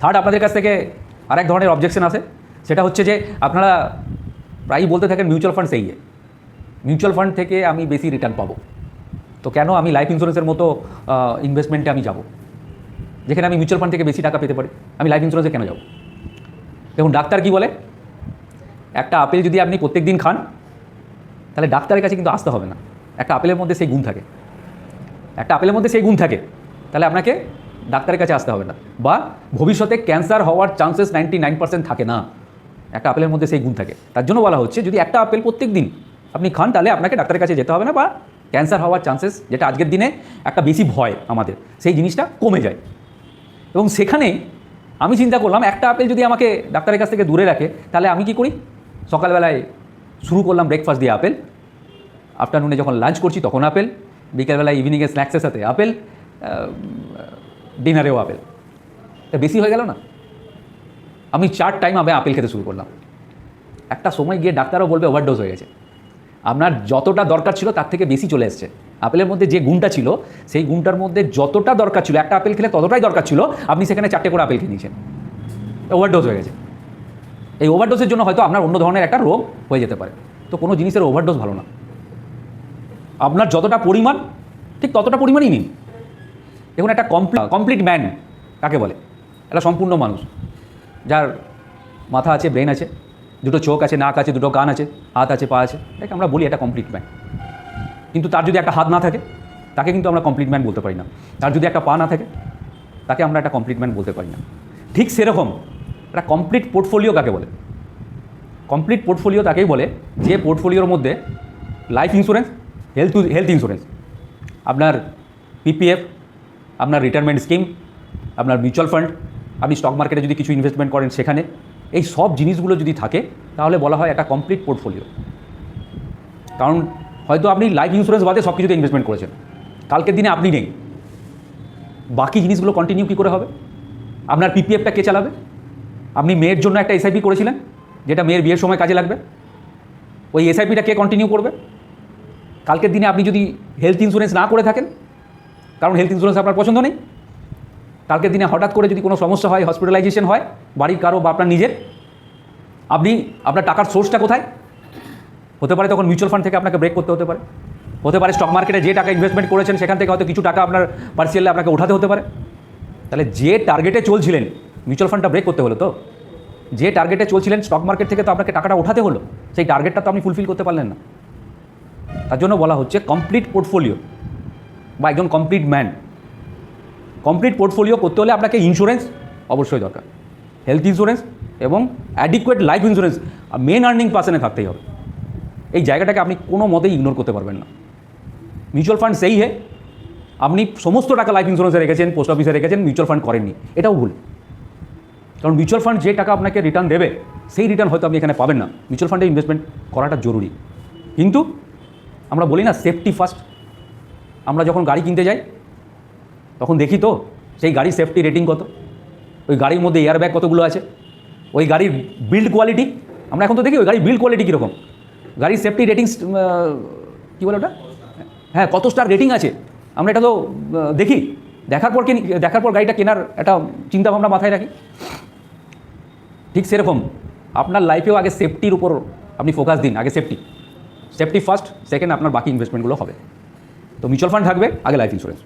Third, আপনাদের কাছ থেকে আরেক ধরনের অবজেকশন আছে, সেটা হচ্ছে যে আপনারা প্রায়ই বলতে থাকেন মিউচুয়াল ফান্ড সেই মিউচুয়াল ফান্ড থেকে আমি বেশি রিটার্ন পাবো, তো কেন আমি লাইফ ইন্স্যুরেন্সের মতো ইনভেস্টমেন্টে আমি যাব, যেখানে আমি মিউচুয়াল ফান্ড থেকে বেশি টাকা পেতে পারি, আমি লাইফ ইন্স্যুরেন্সে কেন যাব? দেখুন ডাক্তার কি বলে, একটা আপেল যদি আপনি প্রত্যেক দিন খান তাহলে ডাক্তারের কাছে কিন্তু আসতে হবে না, একটা আপেলের মধ্যে সেই গুণ থাকে, একটা আপেলের মধ্যে সেই গুণ থাকে, তাহলে আপনাকে ডাক্তারের কাছে আসতে হবে না, বা ভবিষ্যতে ক্যান্সার হওয়ার চান্সেস 99% থাকে না, একটা আপেলের মধ্যে সেই গুণ থাকে। তার জন্য বলা হচ্ছে যদি একটা আপেল প্রত্যেক দিন আপনি খান তাহলে আপনাকে ডাক্তারের কাছে যেতে হবে না, বা ক্যান্সার হওয়ার চান্সেস, যেটা আজকের দিনে একটা বেশি ভয় আমাদের, সেই জিনিসটা কমে যায়। এবং সেখানে আমি চিন্তা করলাম একটা আপেল যদি আমাকে ডাক্তারের কাছ থেকে দূরে রাখে, তাহলে আমি কি করি, সকালবেলায় শুরু করলাম ব্রেকফাস্ট দিয়ে আপেল, আফটারনুনে যখন লাঞ্চ করছি তখন আপেল, বিকেলবেলায় ইভিনিংয়ে স্ন্যাক্সের সাথে আপেল, ডিনারেও আপেল, তা বেশি হয়ে গেল না? আমি 4 টাইম আপেল খেতে শুরু করলাম। একটা সময় গিয়ে ডাক্তারও বলবে ওভারডোজ হয়ে গেছে, আপনার যতটা দরকার ছিল তার থেকে বেশি চলে এসছে। আপেলের মধ্যে যে গুণটা ছিল সেই গুণটার মধ্যে যতটা দরকার ছিল, একটা আপেল খেলে ততটাই দরকার ছিল, আপনি সেখানে 4টে করে আপেল খেয়ে নিয়েছেন, ওভারডোজ হয়ে গেছে। এই ওভারডোজের জন্য হয়তো আপনার অন্য ধরনের একটা রোগ হয়ে যেতে পারে। তো কোনো জিনিসের ওভারডোজ ভালো না, আপনার যতটা পরিমাণ ঠিক ততটা পরিমাণই নিন। দেখুন একটা কমপ্লিট ম্যান কাকে বলে, একটা সম্পূর্ণ মানুষ, যার মাথা আছে, ব্রেন আছে, দুটো চোখ আছে, নাক আছে, দুটো কান আছে, হাত আছে, পা আছে, তাকে আমরা বলি একটা কমপ্লিট ম্যান। কিন্তু তার যদি একটা হাত না থাকে তাকে কিন্তু আমরা কমপ্লিট ম্যান বলতে পারি না, তার যদি একটা পা না থাকে তাকে আমরা একটা কমপ্লিট ম্যান বলতে পারি না। ঠিক সেরকম একটা কমপ্লিট পোর্টফোলিও কাকে বলে, কমপ্লিট পোর্টফোলিও তাকেই বলে যে পোর্টফোলিওর মধ্যে লাইফ ইন্স্যুরেন্স, হেলথ ইন্স্যুরেন্স, আপনার পিপিএফ, আপনার রিটায়ারমেন্ট স্কিম, আপনার মিউচুয়াল ফান্ড, আপনি স্টক মার্কেটে যদি কিছু ইনভেস্টমেন্ট করেন সেখানে, এই সব জিনিসগুলো যদি থাকে তাহলে বলা হয় একটা কমপ্লিট পোর্টফোলিও। কারণ হয়তো আপনি লাইফ ইন্স্যুরেন্স বাদে সব কিছুতে ইনভেস্টমেন্ট করেছেন, কালকের দিনে আপনি নেই, বাকি জিনিসগুলো কন্টিনিউ কী করে হবে? আপনার পিপিএফটা কে চালাবে? আপনি মেয়ের জন্য একটা এসআইপি করেছিলেন যেটা মেয়ের বিয়ের সময় কাজে লাগবে, ওই এসআইপিটা কে কন্টিনিউ করবে? কালকের দিনে আপনি যদি হেলথ ইন্স্যুরেন্স না করে থাকেন, কারণ হেলথ ইন্স্যুরেন্স আপনার পছন্দ নেই, কালকের দিনে হঠাৎ করে যদি কোনো সমস্যা হয়, হসপিটালাইজেশন হয় বাড়ির কারো বা আপনার নিজের, আপনার টাকার সোর্সটা কোথায়? হতে পারে তখন মিউচুয়াল ফান্ড থেকে আপনাকে ব্রেক করতে হতে পারে, হতে পারে স্টক মার্কেটে যে টাকা ইনভেস্টমেন্ট করেছেন সেখান থেকে হয়তো কিছু টাকা আপনার পার্সিয়ালি আপনাকে উঠাতে হতে পারে। তাহলে যে টার্গেটে চলছিলেন, মিউচুয়াল ফান্ডটা ব্রেক করতে হলো, তো যে টার্গেটে চলছিলেন স্টক মার্কেট থেকে তো আপনাকে টাকাটা উঠাতে হলো, সেই টার্গেটটা তো আপনি ফুলফিল করতে পারলেন না। তার জন্য বলা হচ্ছে কমপ্লিট পোর্টফোলিও বা একজন কমপ্লিট ম্যান। কমপ্লিট পোর্টফোলিও করতে হলে আপনাকে ইন্স্যুরেন্স অবশ্যই দরকার, হেলথ ইন্স্যুরেন্স এবং adequate life insurance main earning পার্সনে থাকতেই হবে। এই জায়গাটাকে আপনি কোনো মতেই ইগনোর করতে পারবেন না। মিউচুয়াল ফান্ড সেই হে, আপনি সমস্ত টাকা লাইফ ইন্স্যুরেন্সে রেখেছেন, পোস্ট অফিসে রেখেছেন, মিউচুয়াল ফান্ড করেননি, এটাও ভুল। কারণ মিউচুয়াল ফান্ড যে টাকা আপনাকে রিটার্ন দেবে সেই রিটার্ন হয়তো আপনি এখানে পাবেন না। মিউচুয়াল ফান্ডে ইনভেস্টমেন্ট করাটা জরুরি, কিন্তু আমরা বলি না সেফটি ফার্স্ট। আমরা যখন গাড়ি কিনতে যাই তখন দেখি তো সেই গাড়ির সেফটি রেটিং কত, ওই গাড়ির মধ্যে এয়ার ব্যাগ কতগুলো আছে, ওই গাড়ির বিল্ড কোয়ালিটি, আমরা এখন তো দেখি ওই গাড়ির বিল্ড কোয়ালিটি কীরকম, গাড়ির সেফটি রেটিংস কী বলে ওটা, হ্যাঁ কত স্টার রেটিং আছে, আমরা এটা তো দেখি। দেখার পর গাড়িটা কেনার একটা চিন্তাভাবনা মাথায় রাখি। ঠিক সেরকম আপনার লাইফেও আগে সেফটির উপর আপনি ফোকাস দিন, আগে সেফটি ফার্স্ট, সেকেন্ড আপনার বাকি ইনভেস্টমেন্টগুলো হবে। তো মিউচুয়াল ফান্ড থাকবে, আগে লাইফ ইন্স্যুরেন্স।